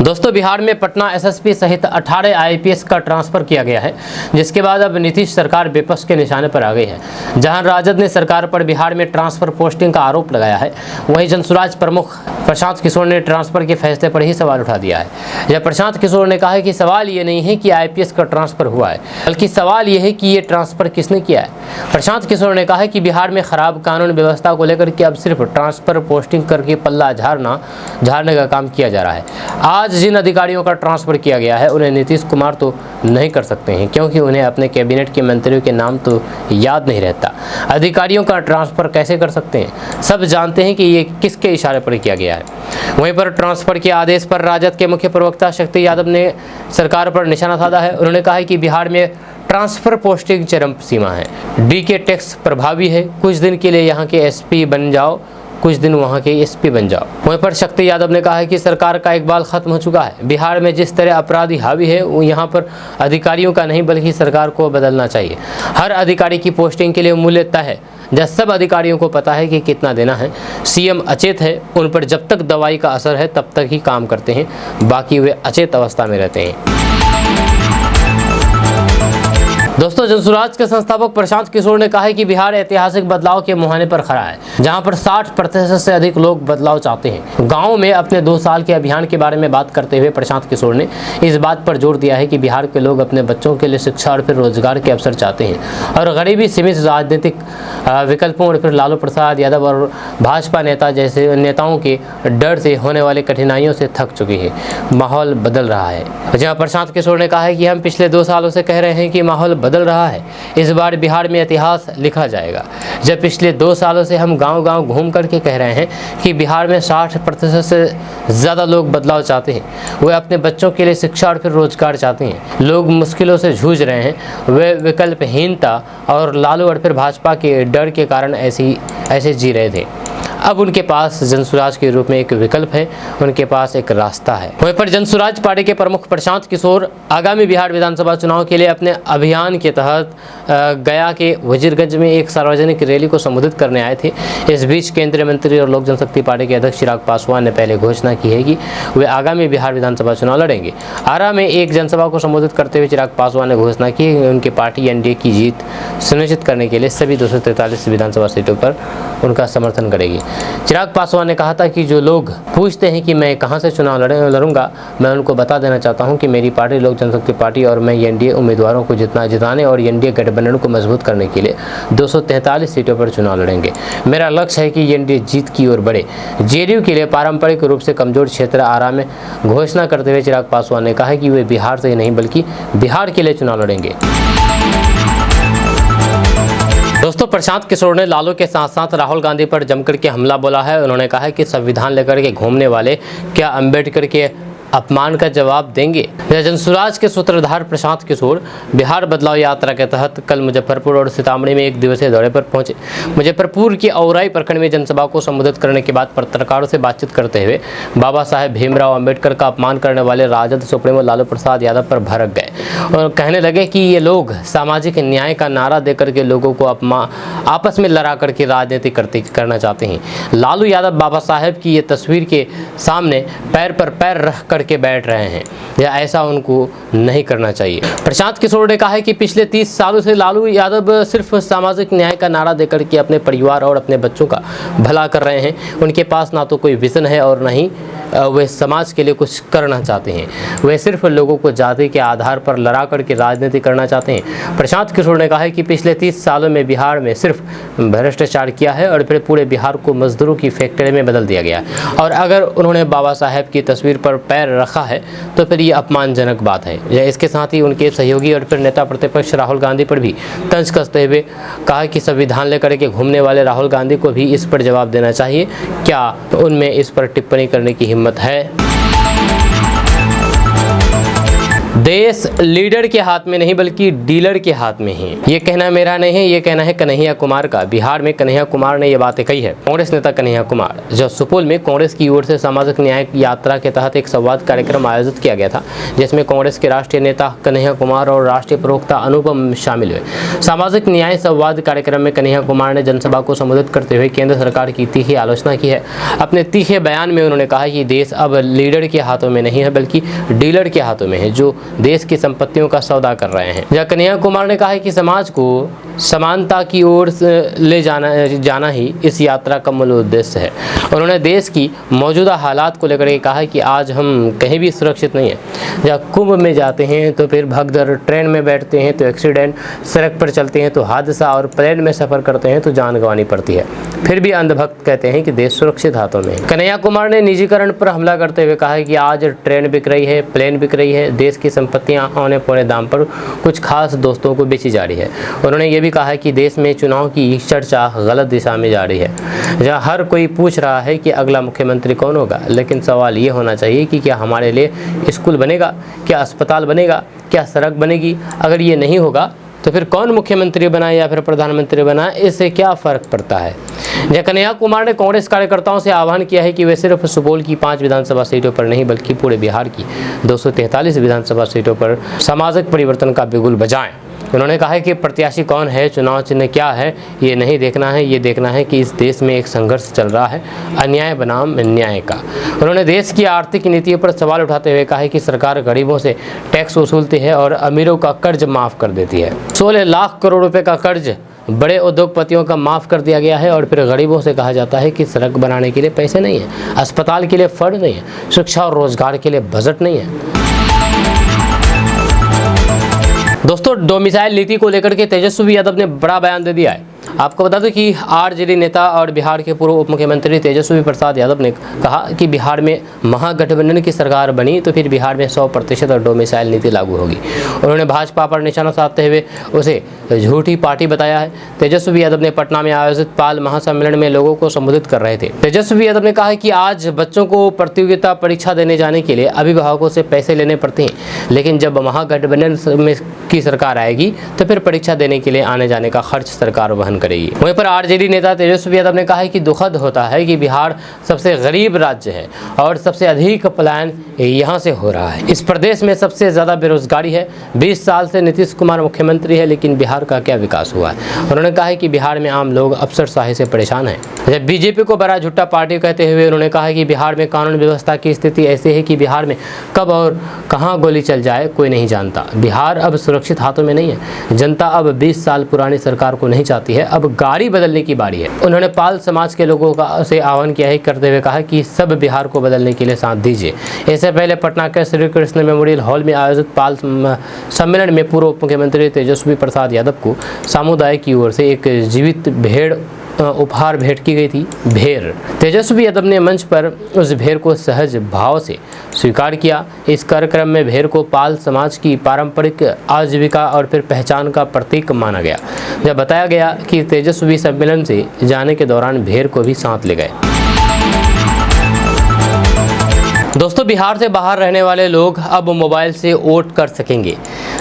दोस्तों, बिहार में पटना एसएसपी सहित 18 आईपीएस का ट्रांसफर किया गया है, जिसके बाद अब नीतीश सरकार विपक्ष के निशाने पर आ गई है। जहां राजद ने सरकार पर बिहार में ट्रांसफर पोस्टिंग का आरोप लगाया है, वहीं जनसुराज प्रमुख प्रशांत किशोर ने ट्रांसफर के फैसले पर ही सवाल उठा दिया है। जब प्रशांत किशोर ने कहा है कि सवाल ये नहीं है कि आईपीएस का ट्रांसफर हुआ है, बल्कि सवाल ये है कि ये ट्रांसफर किसने किया है। प्रशांत किशोर ने कहा है कि बिहार में खराब कानून व्यवस्था को लेकर के अब सिर्फ ट्रांसफर पोस्टिंग करके पल्ला झाड़ने का काम किया जा रहा है। आज जिन अधिकारियों का ट्रांसफर किया गया है, उन्हें नीतीश कुमार तो नहीं कर सकते हैं, क्योंकि उन्हें अपने कैबिनेट के मंत्रियों के नाम तो याद नहीं रहता। अधिकारियों का ट्रांसफर कैसे कर सकते हैं? सब जानते हैं कि ये किसके इशारे पर किया गया है। वहीं पर ट्रांसफर के आदेश पर राजद के मुख्य प्रवक्ता शक्ति यादव ने सरकार पर निशाना साधा है। उन्होंने कहा है कि बिहार में ट्रांसफर पोस्टिंग चरम सीमा है। डीके टैक्स प्रभावी है, कुछ दिन के लिए यहाँ के एसपी बन जाओ, कुछ दिन वहाँ के एसपी बन जाओ। वहीं पर शक्ति यादव ने कहा है कि सरकार का इकबाल खत्म हो चुका है। बिहार में जिस तरह अपराधी हावी है, वो यहाँ पर अधिकारियों का नहीं बल्कि सरकार को बदलना चाहिए। हर अधिकारी की पोस्टिंग के लिए मूल्य तय है, जब सब अधिकारियों को पता है कि कितना देना है। सीएम अचेत है, उन पर जब तक दवाई का असर है तब तक ही काम करते हैं, बाकी वे अचेत अवस्था में रहते हैं। दोस्तों, जनसुराज के संस्थापक प्रशांत किशोर ने कहा है कि बिहार ऐतिहासिक बदलाव के मुहाने पर खड़ा है, जहां पर 60% से अधिक लोग बदलाव चाहते हैं। गांव में अपने 2 साल के अभियान के बारे में बात करते हुए प्रशांत किशोर ने इस बात पर जोर दिया है कि बिहार के लोग अपने बच्चों के लिए शिक्षा और फिर रोजगार के अवसर चाहते हैं और गरीबी सीमित राजनीतिक विकल्पों और फिर लालू प्रसाद यादव और भाजपा नेता जैसे नेताओं के डर से होने वाली कठिनाइयों से थक चुके हैं। माहौल बदल रहा है। जहाँ प्रशांत किशोर ने कहा है कि हम पिछले 2 सालों से कह रहे हैं कि माहौल बदल रहा है, इस बार बिहार में इतिहास लिखा जाएगा। जब पिछले 2 सालों से हम गांव-गांव घूम करके कह रहे हैं कि बिहार में 60% से ज़्यादा लोग बदलाव चाहते हैं, वे अपने बच्चों के लिए शिक्षा और फिर रोजगार चाहते हैं। लोग मुश्किलों से जूझ रहे हैं, वे विकल्पहीनता और लालू और फिर भाजपा के डर के कारण ऐसे जी रहे थे। अब उनके पास जनसुराज के रूप में एक विकल्प है, उनके पास एक रास्ता है। वहीं पर जनसुराज पार्टी के प्रमुख प्रशांत किशोर आगामी बिहार विधानसभा चुनाव के लिए अपने अभियान के तहत गया के वजीरगंज में एक सार्वजनिक रैली को संबोधित करने आए थे। इस बीच केंद्रीय मंत्री और लोक जनशक्ति पार्टी के अध्यक्ष चिराग पासवान ने पहले घोषणा की है कि वे आगामी बिहार विधानसभा चुनाव लड़ेंगे। आरा में एक जनसभा को संबोधित करते हुए चिराग पासवान ने घोषणा की कि उनकी पार्टी एनडीए की जीत सुनिश्चित करने के लिए सभी 243 विधानसभा सीटों पर उनका समर्थन करेगी। चिराग पासवान ने कहा था कि जो लोग पूछते हैं कि मैं कहां से चुनाव लड़ूंगा, मैं उनको बता देना चाहता हूं कि मेरी पार्टी लोक जनशक्ति पार्टी और मैं एनडीए उम्मीदवारों को जिताने और एनडीए गठबंधन को मजबूत करने के लिए 243 सीटों पर चुनाव लड़ेंगे। मेरा लक्ष्य है कि एनडीए जीत की ओर बढ़े। जेडीयू के लिए पारंपरिक रूप से कमजोर क्षेत्र आरा में घोषणा करते हुए चिराग पासवान ने कहा कि वे बिहार से ही नहीं बल्कि बिहार के लिए चुनाव लड़ेंगे। दोस्तों, प्रशांत किशोर ने लालू के साथ साथ राहुल गांधी पर जमकर के हमला बोला है। उन्होंने कहा है कि संविधान लेकर के घूमने वाले क्या अंबेडकर के अपमान का जवाब देंगे। जनसुराज के सूत्रधार प्रशांत किशोर बिहार बदलाव यात्रा के तहत कल मुजफ्फरपुर और सीतामढ़ी में 1 दिवसीय दौरे पर पहुंचे। मुजफ्फरपुर के औराई प्रखंड में जनसभा को संबोधित करने के बाद पत्रकारों से बातचीत करते हुए बाबा साहेब भीमराव अंबेडकर का अपमान करने वाले राजद सुप्रीमो लालू प्रसाद यादव पर भड़क गए और कहने लगे कि ये लोग सामाजिक न्याय का नारा देकर के लोगों को आपस में लड़ा करके राजनीति करना चाहते हैं। लालू यादव बाबा साहेब की ये तस्वीर के सामने पैर पर पैर रख करके बैठ रहे हैं, या ऐसा उनको नहीं करना चाहिए। प्रशांत किशोर ने कहा है कि पिछले 30 सालों से लालू यादव सिर्फ सामाजिक न्याय का नारा देकर के अपने परिवार और अपने बच्चों का भला कर रहे हैं। उनके पास ना तो कोई विजन है और ना ही वे समाज के लिए कुछ करना चाहते हैं। वे सिर्फ लोगों को जाति के आधार पर लड़ा करके राजनीति करना चाहते हैं। प्रशांत किशोर ने कहा है कि पिछले 30 सालों में बिहार में सिर्फ भ्रष्टाचार किया है और फिर पूरे बिहार को मजदूरों की फैक्ट्री में बदल दिया गया। और अगर उन्होंने बाबा साहेब की तस्वीर पर पैर रखा है तो फिर ये अपमानजनक बात है। इसके साथ ही उनके सहयोगी और फिर नेता प्रतिपक्ष राहुल गांधी पर भी तंज कसते हुए कहा कि संविधान लेकर के घूमने वाले राहुल गांधी को भी इस पर जवाब देना चाहिए। क्या उनमें इस पर टिप्पणी करने की हिम्मत है? देश लीडर के हाथ में नहीं बल्कि डीलर के हाथ में है। ये कहना मेरा नहीं है, ये कहना है कन्हैया कुमार का। बिहार में कन्हैया कुमार ने ये बातें कही है। कांग्रेस नेता कन्हैया कुमार, जो सुपौल में कांग्रेस की ओर से सामाजिक न्याय यात्रा के तहत एक संवाद कार्यक्रम आयोजित किया गया था, जिसमें कांग्रेस के राष्ट्रीय नेता कन्हैया कुमार और राष्ट्रीय प्रवक्ता अनुपम शामिल हुए। सामाजिक न्याय संवाद कार्यक्रम में कन्हैया कुमार ने जनसभा को संबोधित करते हुए केंद्र सरकार की तीखी आलोचना की है। अपने तीखे बयान में उन्होंने कहा कि देश अब लीडर के हाथों में नहीं है बल्कि डीलर के हाथों में है, जो देश की संपत्तियों का सौदा कर रहे हैं। जहाँ कन्हैया कुमार ने कहा है कि समाज को समानता की ओर ले जाना ही इस यात्रा का मूल उद्देश्य है। उन्होंने देश की मौजूदा हालात को लेकर कहा है कि आज हम कहीं भी सुरक्षित नहीं है। जहाँ कुंभ में जाते हैं तो फिर भगदड़, ट्रेन में बैठते हैं तो एक्सीडेंट, सड़क पर चलते हैं तो हादसा और प्लेन में सफर करते हैं तो जान गंवानी पड़ती है। फिर भी अंधभक्त कहते हैं कि देश सुरक्षित हाथों में है। कन्हैया कुमार ने निजीकरण पर हमला करते हुए कहा है कि आज ट्रेन बिक रही है, प्लेन बिक रही है, देश की संपत्तियां औने पौने दाम पर कुछ खास दोस्तों को बेची जा रही है। उन्होंने ये भी कहा है कि देश में चुनाव की चर्चा गलत दिशा में जा रही है। जहां हर कोई पूछ रहा है कि अगला मुख्यमंत्री कौन होगा, लेकिन सवाल ये होना चाहिए कि क्या हमारे लिए स्कूल बनेगा, क्या अस्पताल बनेगा, क्या सड़क बनेगी। अगर ये नहीं होगा तो फिर कौन मुख्यमंत्री बनाए या फिर प्रधानमंत्री बनाए, इससे क्या फर्क पड़ता है। जय कन्हैया कुमार ने कांग्रेस कार्यकर्ताओं से आह्वान किया है कि वे सिर्फ सुपौल की 5 विधानसभा सीटों पर नहीं बल्कि पूरे बिहार की 243 विधानसभा सीटों पर सामाजिक परिवर्तन का बिगुल बजाएं। उन्होंने कहा है कि प्रत्याशी कौन है, चुनाव चिन्ह क्या है, ये नहीं देखना है, ये देखना है कि इस देश में एक संघर्ष चल रहा है अन्याय बनाम न्याय का। उन्होंने देश की आर्थिक नीतियों पर सवाल उठाते हुए कहा है कि सरकार गरीबों से टैक्स वसूलती है और अमीरों का कर्ज माफ कर देती है। 16 लाख करोड़ रुपए का कर्ज बड़े उद्योगपतियों का माफ़ कर दिया गया है और फिर गरीबों से कहा जाता है कि सड़क बनाने के लिए पैसे नहीं है, अस्पताल के लिए फंड नहीं है, शिक्षा और रोजगार के लिए बजट नहीं है। दोस्तों, डोमिसाइल नीति को लेकर के तेजस्वी यादव ने बड़ा बयान दे दिया है। आपको बता दूं कि आरजेडी नेता और बिहार के पूर्व उप मुख्यमंत्री तेजस्वी प्रसाद यादव ने कहा कि बिहार में महागठबंधन की सरकार बनी तो फिर बिहार में 100% और डोमिसाइल नीति लागू होगी। उन्होंने भाजपा पर निशाना साधते हुए उसे झूठी पार्टी बताया है। तेजस्वी यादव ने पटना में आयोजित पाल महासम्मेलन में लोगों को संबोधित कर रहे थे। तेजस्वी यादव ने कहा कि आज बच्चों को प्रतियोगिता परीक्षा देने जाने के लिए अभिभावकों से पैसे लेने पड़ते हैं, लेकिन जब महागठबंधन की सरकार आएगी तो फिर परीक्षा देने के लिए आने जाने का खर्च सरकार वहन करेगी। वहीं पर आरजेडी नेता तेजस्वी यादव ने कहा है कि दुखद होता है कि बिहार सबसे गरीब राज्य है और सबसे अधिक पलायन यहाँ से हो रहा है। इस प्रदेश में सबसे ज्यादा बेरोजगारी है। 20 साल से नीतीश कुमार मुख्यमंत्री है, लेकिन बिहार का क्या विकास हुआ है। उन्होंने कहा है कि बिहार में आम लोग अफसरशाही से परेशान हैं। जब बीजेपी को बड़ा झूठा पार्टी कहते हुए उन्होंने कहा कि बिहार में कानून व्यवस्था की स्थिति ऐसी है कि बिहार में कब और कहां गोली चल जाए कोई नहीं जानता। बिहार अब सुरक्षित हाथों में नहीं है। जनता अब 20 साल पुरानी सरकार को नहीं चाहती है, अब गाड़ी बदलने की बारी है। उन्होंने पाल समाज के लोगों का से आह्वान किया है करते हुए कहा कि सब बिहार को बदलने के लिए साथ दीजिए। इससे पहले पटना के श्री कृष्ण मेमोरियल हॉल में आयोजित पाल सम्मेलन में पूर्व उप मुख्यमंत्री तेजस्वी प्रसाद यादव को समुदाय की ओर से एक जीवित भेड़ उपहार भेंट की गई थी। भेड़ तेजस्वी यादव ने मंच पर उस भेड़ को सहज भाव से स्वीकार किया। इस कार्यक्रम में भेड़ को पाल समाज की पारंपरिक आजीविका और फिर पहचान का प्रतीक माना गया। जब बताया गया कि तेजस्वी सम्मेलन से जाने के दौरान भेड़ को भी साथ ले गए। दोस्तों, बिहार से बाहर रहने वाले लोग अब मोबाइल से वोट कर सकेंगे।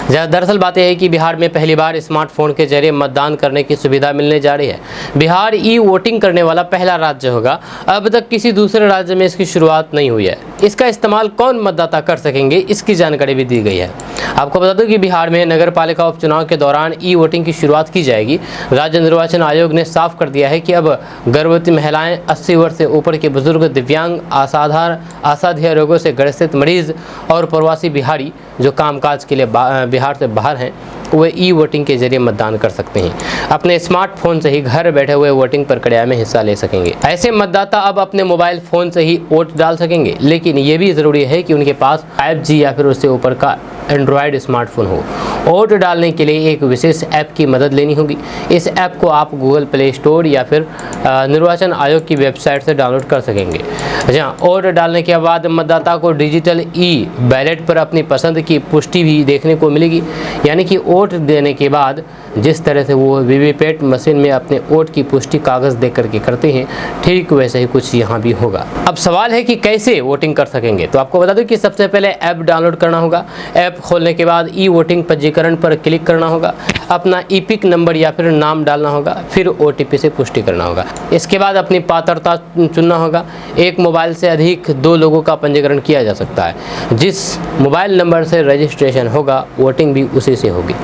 दरअसल बात यह है कि बिहार में पहली बार स्मार्टफोन के जरिए मतदान करने की सुविधा मिलने जा रही है। बिहार ई वोटिंग करने वाला पहला राज्य होगा। अब तक किसी दूसरे राज्य में इसकी शुरुआत नहीं हुई है। इसका इस्तेमाल कौन मतदाता कर सकेंगे, इसकी जानकारी भी दी गई है। आपको बता दूं कि बिहार में नगर पालिका उपचुनाव के दौरान ई वोटिंग की शुरुआत की जाएगी। राज्य निर्वाचन आयोग ने साफ कर दिया है कि अब गर्भवती महिलाएं, 80 वर्ष से ऊपर के बुजुर्ग, दिव्यांग, असाध्य रोगों से ग्रसित मरीज और प्रवासी बिहारी जो कामकाज के लिए बिहार से बाहर हैं, वे ई वोटिंग के जरिए मतदान कर सकते हैं। अपने स्मार्टफोन से ही घर बैठे हुए वोटिंग प्रक्रिया में हिस्सा ले सकेंगे। ऐसे मतदाता अब अपने मोबाइल फोन से ही वोट डाल सकेंगे, लेकिन ये भी ज़रूरी है कि उनके पास 5G या फिर उससे ऊपर का एंड्रॉयड स्मार्टफोन हो। वोट डालने के लिए एक विशेष ऐप की मदद लेनी होगी। इस ऐप को आप गूगल प्ले स्टोर या फिर निर्वाचन आयोग की वेबसाइट से डाउनलोड कर सकेंगे। जहाँ वोट डालने के बाद मतदाता को डिजिटल ई बैलेट पर अपनी पसंद की पुष्टि भी देखने को मिलेगी। यानी कि वोट देने के बाद जिस तरह से वो वीवीपैट मशीन में अपने वोट की पुष्टि कागज़ दे करके करते हैं, ठीक वैसे ही कुछ यहाँ भी होगा। अब सवाल है कि कैसे वोटिंग कर सकेंगे। तो आपको बता दूं कि सबसे पहले ऐप डाउनलोड करना होगा। ऐप ऐप खोलने के बाद ई वोटिंग पंजीकरण पर क्लिक करना होगा, अपना ईपिक नंबर या फिर नाम डालना होगा, फिर OTP से पुष्टि करना होगा। इसके बाद अपनी पात्रता चुनना होगा। एक मोबाइल से अधिक 2 लोगों का पंजीकरण किया जा सकता है। जिस मोबाइल नंबर से रजिस्ट्रेशन होगा वोटिंग भी उसी से होगी।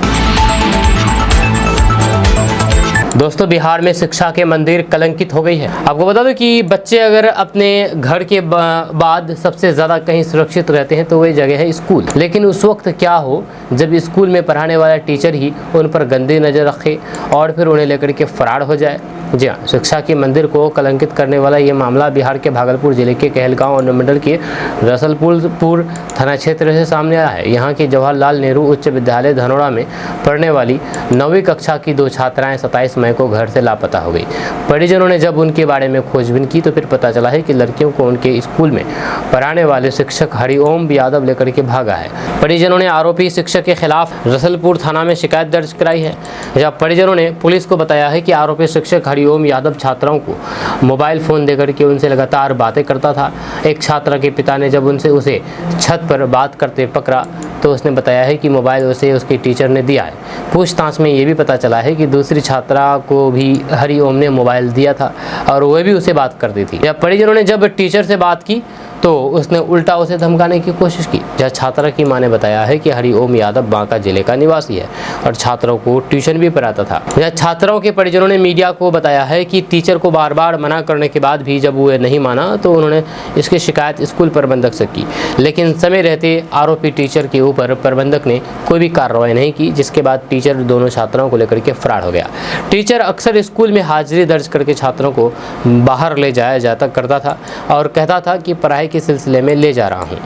दोस्तों, बिहार में शिक्षा के मंदिर कलंकित हो गई है। आपको बता दो कि बच्चे अगर अपने घर के बाद सबसे ज़्यादा कहीं सुरक्षित रहते हैं तो वही जगह है स्कूल। लेकिन उस वक्त क्या हो जब स्कूल में पढ़ाने वाला टीचर ही उन पर गंदी नज़र रखे और फिर उन्हें लेकर के फरार हो जाए। जी हाँ, शिक्षा के मंदिर को कलंकित करने वाला ये मामला बिहार के भागलपुर जिले के कहलगांव अनुमंडल के रसलपुर थाना क्षेत्र से सामने आया है। यहाँ के जवाहरलाल नेहरू उच्च विद्यालय धनोरा में पढ़ने वाली 9वीं कक्षा की 2 छात्राएं 27 मई को घर से लापता हो गई। परिजनों ने जब उनके बारे में खोजबीन की तो फिर पता चला है कि लड़कियों को उनके स्कूल में पढ़ाने वाले शिक्षक हरिओम यादव लेकर के भागा है। परिजनों ने आरोपी शिक्षक के खिलाफ रसलपुर थाना में शिकायत दर्ज कराई है। जब परिजनों ने पुलिस को बताया है कि आरोपी शिक्षक हरिओम यादव छात्राओं को मोबाइल फ़ोन देकर के उनसे लगातार बातें करता था। एक छात्रा के पिता ने जब उसे छत पर बात करते पकड़ा तो उसने बताया है कि मोबाइल उसे उसके टीचर ने दिया है। पूछताछ में ये भी पता चला है कि दूसरी छात्रा को भी हरिओम ने मोबाइल दिया था और वह भी उसे बात करती थी। जब परिजनों ने जब टीचर से बात की तो उसने उल्टा उसे धमकाने की कोशिश की। जब छात्रा की मां ने बताया है कि हरिओम यादव बांका जिले का निवासी है और छात्रों को ट्यूशन भी पढ़ाता था। जब छात्राओं के परिजनों ने मीडिया को बताया है कि टीचर को बार बार मना करने के बाद भी जब वो नहीं माना तो उन्होंने इसकी शिकायत स्कूल प्रबंधक से की, लेकिन समय रहते आरोपी टीचर के ऊपर प्रबंधक ने कोई भी कार्रवाई नहीं की, जिसके बाद टीचर दोनों छात्राओं को लेकर के फरार हो गया। टीचर अक्सर स्कूल में हाजिरी दर्ज करके छात्रों को बाहर ले जाया जाता करता था और कहता था कि पढ़ाई के सिलसिले में ले जा रहा हूं।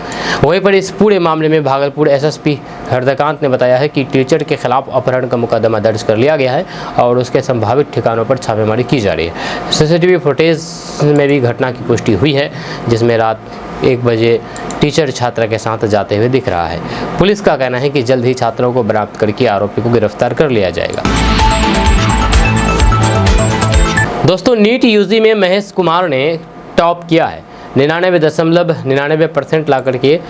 वहीं पर इस पूरे मामले में भागलपुर SSP हृदयकांत ने बताया है कि टीचर के खिलाफ अपहरण का मुकदमा दर्ज कर लिया गया है और उसके संभावित ठिकानों पर छापेमारी की जा रही है। CCTV फुटेज में भी घटना की पुष्टि हुई है, जिसमें रात 1 बजे टीचर छात्रा के साथ जाते हुए दिख रहा है। पुलिस का कहना है कि जल्द ही छात्रों को बरामद करके आरोपी को गिरफ्तार कर लिया जाएगा। दोस्तों, नीट UG में महेश कुमार ने टॉप किया है। 99.99% ला करके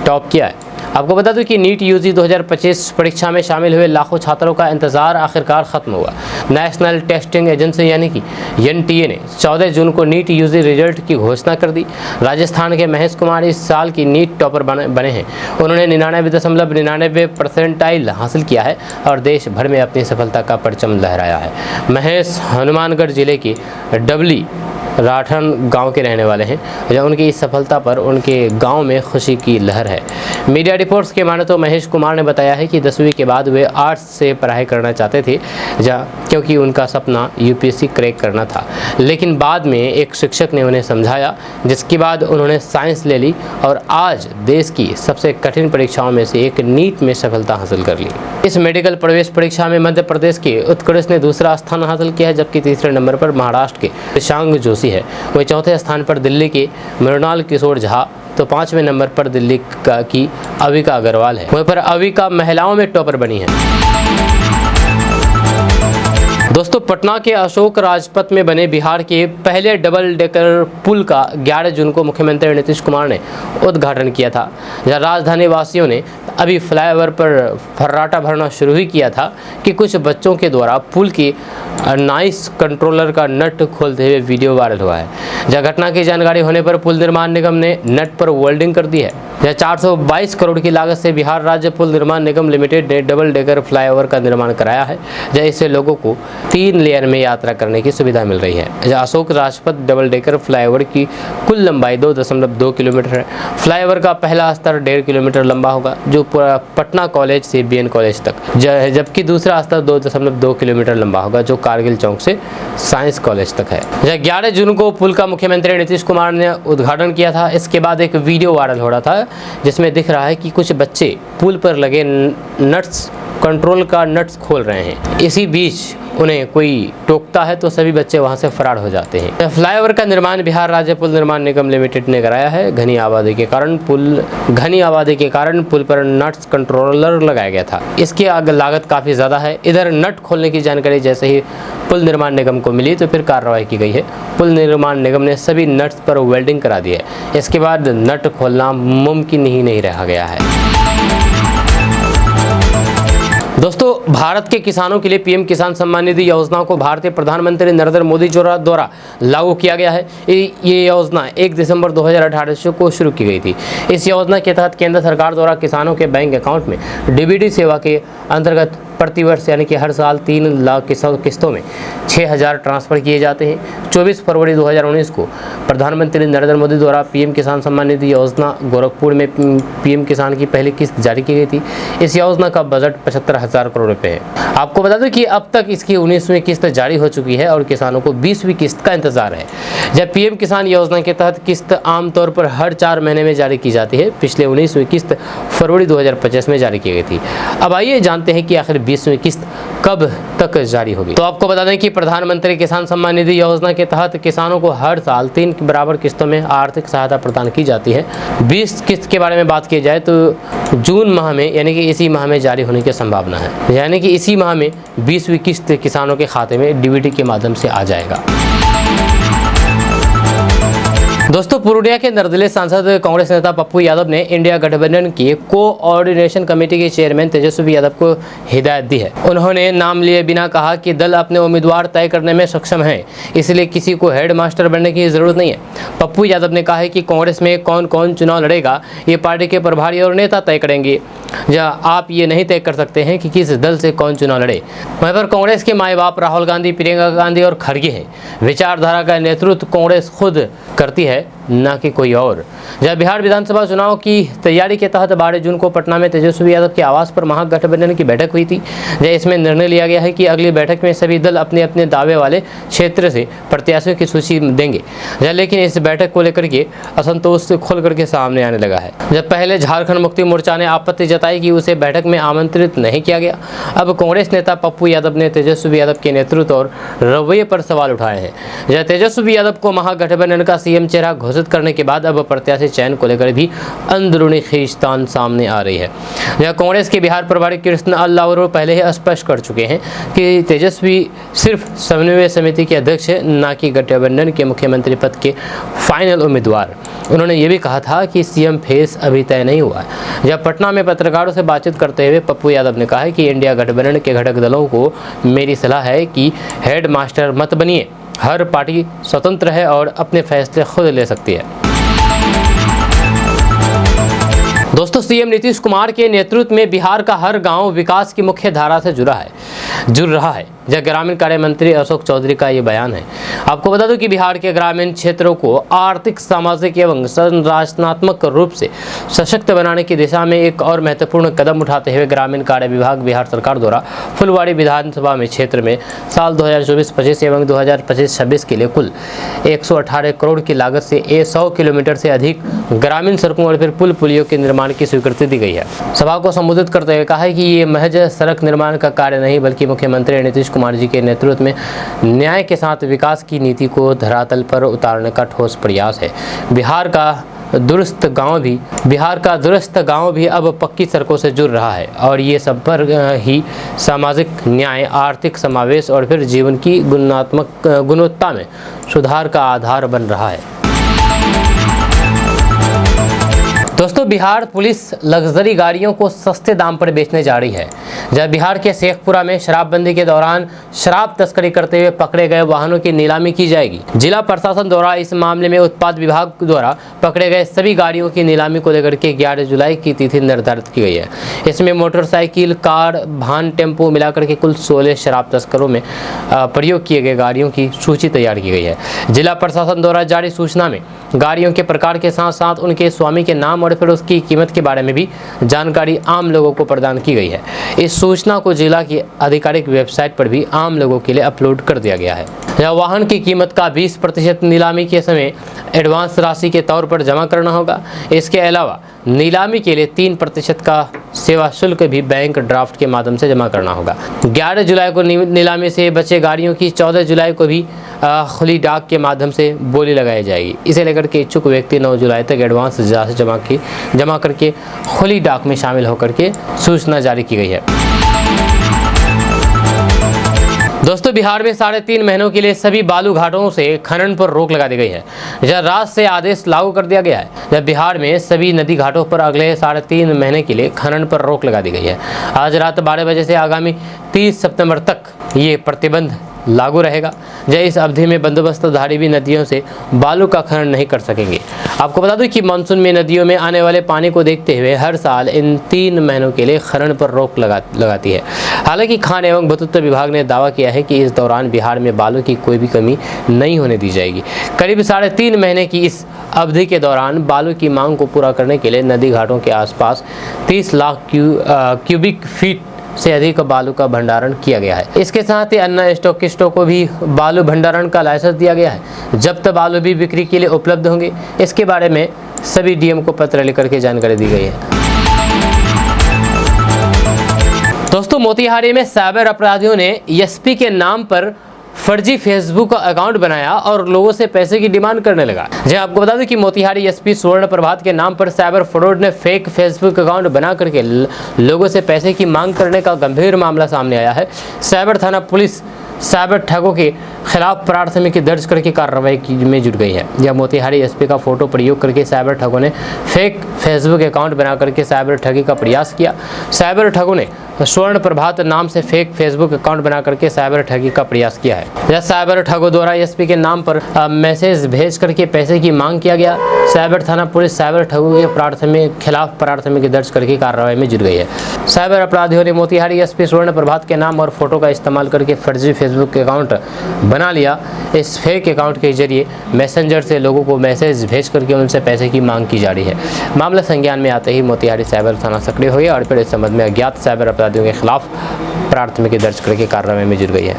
टॉप किया है। आपको बता दूं कि नीट UG 2025 परीक्षा में शामिल हुए लाखों छात्रों का इंतज़ार आखिरकार ख़त्म हुआ। नेशनल टेस्टिंग एजेंसी यानी कि NTA ने 14 जून को नीट UG रिजल्ट की घोषणा कर दी। राजस्थान के महेश कुमार इस साल की नीट टॉपर बने हैं। उन्होंने 99.99% हासिल किया है और देश भर में अपनी सफलता का परचम लहराया है। महेश हनुमानगढ़ जिले के डबली राठन गांव के रहने वाले हैं। जब उनकी इस सफलता पर उनके गांव में खुशी की लहर है। मीडिया रिपोर्ट्स के माने तो महेश कुमार ने बताया है कि 10वीं के बाद वे आर्ट्स से पढ़ाई करना चाहते थे क्योंकि उनका सपना UPSC क्रैक करना था, लेकिन बाद में एक शिक्षक ने उन्हें समझाया, जिसके बाद उन्होंने साइंस ले ली और आज देश की सबसे कठिन परीक्षाओं में से एक नीट में सफलता हासिल कर ली। इस मेडिकल प्रवेश परीक्षा में मध्य प्रदेश के उत्कर्ष ने दूसरा स्थान हासिल किया है, जबकि तीसरे नंबर पर महाराष्ट्र के शशांक जोशी है। वही चौथे स्थान पर दिल्ली के मृणाल किशोर झा, तो 5वें नंबर पर दिल्ली की अविका अग्रवाल है। वहीं पर अविका महिलाओं में टॉपर बनी है। दोस्तों, पटना के अशोक राजपथ में बने बिहार के पहले डबल डेकर पुल का 11 जून को मुख्यमंत्री नीतीश कुमार ने उद्घाटन किया था। जहाँ राजधानी वासियों ने अभी फ्लाईओवर पर फर्राटा भरना शुरू ही किया था कि कुछ बच्चों के द्वारा पुल की नाइस कंट्रोलर का नट खोलते हुए वीडियो वायरल हुआ है। जहाँ घटना की जानकारी होने पर पुल निर्माण निगम ने नट पर वेल्डिंग कर दी है। जहाँ 422 करोड़ की लागत से बिहार राज्य पुल निर्माण निगम लिमिटेड ने डबल डेकर फ्लाईओवर का निर्माण कराया है, जहाँ इससे लोगों को 3 लेयर में यात्रा करने की सुविधा मिल रही है। जहाँ Ashok Rajpath double decker flyover की कुल लंबाई 2.2 किलोमीटर है। फ्लाईओवर का पहला स्तर 1.5 किलोमीटर लंबा होगा, जो पूरा पटना कॉलेज से BN कॉलेज तक, जबकि दूसरा स्तर 2.2 किलोमीटर लंबा होगा, जो कारगिल चौक से साइंस कॉलेज तक है। जहाँ 11 जून को पुल का मुख्यमंत्री नीतीश कुमार ने उद्घाटन किया था। इसके बाद एक वीडियो वायरल हो रहा था जिसमें दिख रहा है कि कुछ बच्चे पुल पर लगे नट्स कंट्रोल का नट्स खोल रहे हैं। इसी बीच उन्हें कोई टोकता है तो सभी बच्चे वहां से फरार हो जाते हैं। फ्लाईओवर का निर्माण बिहार राज्य पुल निर्माण निगम लिमिटेड ने कराया है। घनी आबादी के कारण पुल पर नट्स कंट्रोलर लगाया गया था। इसकी लागत काफ़ी ज़्यादा है। इधर नट खोलने की जानकारी जैसे ही पुल निर्माण निगम को मिली तो फिर कार्रवाई की गई है। पुल निर्माण निगम ने सभी नट्स पर वेल्डिंग करा दी है। इसके बाद नट खोलना मुमकिन ही नहीं रहा गया है। दोस्तों, भारत के किसानों के लिए पीएम किसान सम्मान निधि योजना को भारतीय प्रधानमंत्री नरेंद्र मोदी द्वारा लागू किया गया है। ये योजना 1 दिसंबर 2018 को शुरू की गई थी। इस योजना के तहत केंद्र सरकार द्वारा किसानों के बैंक अकाउंट में डीबीटी सेवा के अंतर्गत प्रतिवर्ष यानी कि हर साल 3 लाख किस्तों में 6,000 ट्रांसफ़र किए जाते हैं। 24 फरवरी 2019 को प्रधानमंत्री नरेंद्र मोदी द्वारा पीएम किसान सम्मान निधि योजना गोरखपुर में पीएम किसान की पहली किस्त जारी की गई थी। इस योजना का बजट 75,000 करोड़ रुपए है। आपको बता दें कि अब तक इसकी 19वीं किस्त जारी हो चुकी है और किसानों को 20वीं किस्त का इंतजार है। जब पीएम किसान योजना के तहत किस्त आमतौर पर हर 4 महीने में जारी की जाती है। पिछले 19वीं किस्त फरवरी 2025 में जारी की गई थी। अब आइए जानते हैं कि आखिर 20वीं किस्त कब तक जारी होगी। तो आपको बता दें कि प्रधानमंत्री किसान सम्मान निधि योजना के तहत किसानों को हर साल 3 बराबर किस्तों में आर्थिक सहायता प्रदान की जाती है। 20 किस्त के बारे में बात की जाए तो जून माह में यानी कि इसी माह में जारी होने की संभावना है। यानी कि इसी माह में 20वीं किस्त किसानों के खाते में डीबीटी के माध्यम से आ जाएगा। दोस्तों, पूर्णिया के निर्दलीय सांसद कांग्रेस नेता पप्पू यादव ने इंडिया गठबंधन की कोऑर्डिनेशन कमेटी के चेयरमैन तेजस्वी यादव को हिदायत दी है। उन्होंने नाम लिए बिना कहा कि दल अपने उम्मीदवार तय करने में सक्षम है, इसलिए किसी को हेडमास्टर बनने की जरूरत नहीं है। पप्पू यादव ने कहा है कि कांग्रेस में कौन कौन चुनाव लड़ेगा ये पार्टी के प्रभारी और नेता तय करेंगे। जहाँ आप ये नहीं तय कर सकते हैं कि किस दल से कौन चुनाव लड़े। वहीं पर कांग्रेस के माए बाप राहुल गांधी, प्रियंका गांधी और खड़गे हैं। विचारधारा का नेतृत्व कांग्रेस खुद करती है, न कि कोई और। जब बिहार विधानसभा चुनाव की तैयारी के तहत 12 जून को पटना में तेजस्वी यादव के आवास पर महागठबंधन की बैठक हुई थी। जब इसमें निर्णय लिया गया है कि अगली बैठक में सभी दल अपने अपने दावे वाले क्षेत्र से प्रत्याशियों की सूची देंगे। लेकिन इस बैठक को लेकर के असंतोष खोल करके सामने आने लगा है। जब पहले झारखंड मुक्ति मोर्चा ने आपत्ति जताई कि उसे बैठक में आमंत्रित नहीं किया गया। अब कांग्रेस नेता पप्पू यादव ने तेजस्वी यादव के नेतृत्व और रवैये पर सवाल उठाए हैं। जब तेजस्वी यादव को महागठबंधन का सीएम चेहरा घोषित करने के बाद अब प्रत्याशी चयन को लेकर भी अंदरूनी खींचतान सामने आ रही है। जहां कांग्रेस के बिहार प्रभारी कृष्ण अल्लावरो पहले ही स्पष्ट कर चुके हैं कि तेजस्वी सिर्फ समन्वय समिति के अध्यक्ष है, न कि गठबंधन के मुख्यमंत्री पद के फाइनल उम्मीदवार। उन्होंने ये भी कहा था कि सीएम फेस अभी तय नहीं हुआ है। जब पटना में पत्रकारों से बातचीत करते हुए पप्पू यादव ने कहा है कि इंडिया गठबंधन के घटक दलों को मेरी सलाह है कि हेड मास्टर मत बनिए। हर पार्टी स्वतंत्र है और अपने फैसले खुद ले सकती है। दोस्तों, सीएम नीतीश कुमार के नेतृत्व में बिहार का हर गांव विकास की मुख्य धारा से जुड़ रहा है। जब ग्रामीण कार्य मंत्री अशोक चौधरी का ये बयान है। आपको बता दूं कि बिहार के ग्रामीण क्षेत्रों को आर्थिक, सामाजिक एवं संरचनात्मक रूप से सशक्त बनाने की दिशा में एक और महत्वपूर्ण कदम उठाते हुए ग्रामीण कार्य विभाग बिहार सरकार द्वारा फुलवाड़ी विधानसभा में क्षेत्र में साल 2024-25 एवं 2025-26 के लिए कुल 118 करोड़ की लागत से 100 किलोमीटर से अधिक ग्रामीण सड़कों और फिर पुल पुलियों के निर्माण की स्वीकृति दी गई है। सभा को संबोधित करते हुए कहा है कि ये महज सड़क निर्माण का कार्य नहीं बल्कि मुख्यमंत्री नीतीश कुमार जी के नेतृत्व में न्याय के साथ विकास की नीति को धरातल पर उतारने का ठोस प्रयास है। बिहार का दुरुस्त गांव भी अब पक्की सड़कों से जुड़ रहा है और ये सब पर ही सामाजिक न्याय, आर्थिक समावेश और फिर जीवन की गुणवत्ता में सुधार का आधार बन रहा है। दोस्तों, बिहार पुलिस लग्जरी गाड़ियों को सस्ते दाम पर बेचने जा रही है। जब बिहार के शेखपुरा में शराबबंदी के दौरान शराब तस्करी करते हुए पकड़े गए वाहनों की नीलामी की जाएगी। जिला प्रशासन द्वारा इस मामले में उत्पाद विभाग द्वारा पकड़े गए सभी गाड़ियों की नीलामी को लेकर के 11 जुलाई की तिथि निर्धारित की गई है। इसमें मोटरसाइकिल, कार, वाहन, टेम्पो मिलाकर के कुल 16 शराब तस्करों में प्रयोग किए गए गाड़ियों की सूची तैयार की गई है। जिला प्रशासन द्वारा जारी सूचना में गाड़ियों के प्रकार के साथ साथ उनके स्वामी के नाम और फिर उसकी कीमत के बारे में भी जानकारी आम लोगों को प्रदान की गई है। इस सूचना को जिला की आधिकारिक वेबसाइट पर भी आम लोगों के लिए अपलोड कर दिया गया है। यह वाहन की कीमत का 20% नीलामी के समय एडवांस राशि के तौर पर जमा करना होगा। इसके अलावा नीलामी के लिए 3% का सेवा शुल्क भी बैंक ड्राफ्ट के माध्यम से जमा करना होगा। 11 जुलाई को नीलामी से बचे गाड़ियों की 14 जुलाई को भी खुली डाक के माध्यम से बोली लगाई जाएगी। इसे लेकर के इच्छुक व्यक्ति 9 जुलाई तक एडवांस जमा करके खुली डाक में शामिल होकर के सूचना जारी की गई है। दोस्तों, बिहार में 3.5 महीनों के लिए सभी बालू घाटों से खनन पर रोक लगा दी गई है। यह रात से आदेश लागू कर दिया गया है, जब बिहार में सभी नदी घाटों पर अगले 3.5 महीने के लिए खनन पर रोक लगा दी गई है। आज रात 12 बजे से आगामी 30 सितंबर तक ये प्रतिबंध लागू रहेगा। जब इस अवधि में बंदोबस्तधारी भी नदियों से बालू का खनन नहीं कर सकेंगे। आपको बता दूं कि मानसून में नदियों में आने वाले पानी को देखते हुए हर साल इन 3 महीनों के लिए खनन पर रोक लगाती है। हालांकि खान एवं भूतत्व विभाग ने दावा किया है कि इस दौरान बिहार में बालू की कोई भी कमी नहीं होने दी जाएगी। करीब 3.5 महीने की इस अवधि के दौरान बालू की मांग को पूरा करने के लिए नदी घाटों के आसपास 30 लाख क्यूबिक फीट से अधिक बालू का भंडारण किया गया है। इसके साथ ही अन्य स्टॉकिस्टों को भी बालू भंडारण का लाइसेंस दिया गया है। जब्त बालू भी बिक्री के लिए उपलब्ध होंगे। इसके बारे में सभी डीएम को पत्र लिखकर के जानकारी दी गई है। दोस्तों, मोतिहारी में साइबर अपराधियों ने एसपी के नाम पर फर्जी फेसबुक अकाउंट बनाया और लोगों से पैसे की डिमांड करने लगा। जहां आपको बता दें कि मोतिहारी एसपी स्वर्ण प्रभात के नाम पर साइबर फ्रॉड ने फेक फेसबुक अकाउंट बना करके लोगों से पैसे की मांग करने का गंभीर मामला सामने आया है। साइबर थाना पुलिस साइबर ठगों के खिलाफ प्राथमिकी दर्ज करके कार्रवाई में जुट गई है। यह मोतिहारी एसपी का फोटो प्रयोग करके साइबर ठगों ने फेक फेसबुक अकाउंट बना करके साइबर ठगी का प्रयास किया। साइबर ठगों ने स्वर्ण प्रभात नाम से फेक फेसबुक अकाउंट बना करके साइबर ठगी का प्रयास किया है। यह साइबर ठगों द्वारा एसपी के नाम पर मैसेज भेज करके पैसे की मांग किया गया। साइबर थाना पुलिस साइबर ठगों के खिलाफ प्राथमिकी दर्ज करके कार्रवाई में जुट गई है। साइबर अपराधियों ने मोतिहारी एसपी स्वर्ण प्रभात के नाम और फोटो का इस्तेमाल करके फर्जी फेसबुक अकाउंट बना लिया। इस फेक अकाउंट के जरिए मैसेंजर से लोगों को मैसेज भेज करके उनसे पैसे की मांग की जा रही है। मामला संज्ञान में आते ही मोतिहारी साइबर थाना सक्रिय हो गया और फिर इस संबंध में अज्ञात साइबर अपराधियों के खिलाफ प्राथमिकी दर्ज करके कार्रवाई में जुट गई है।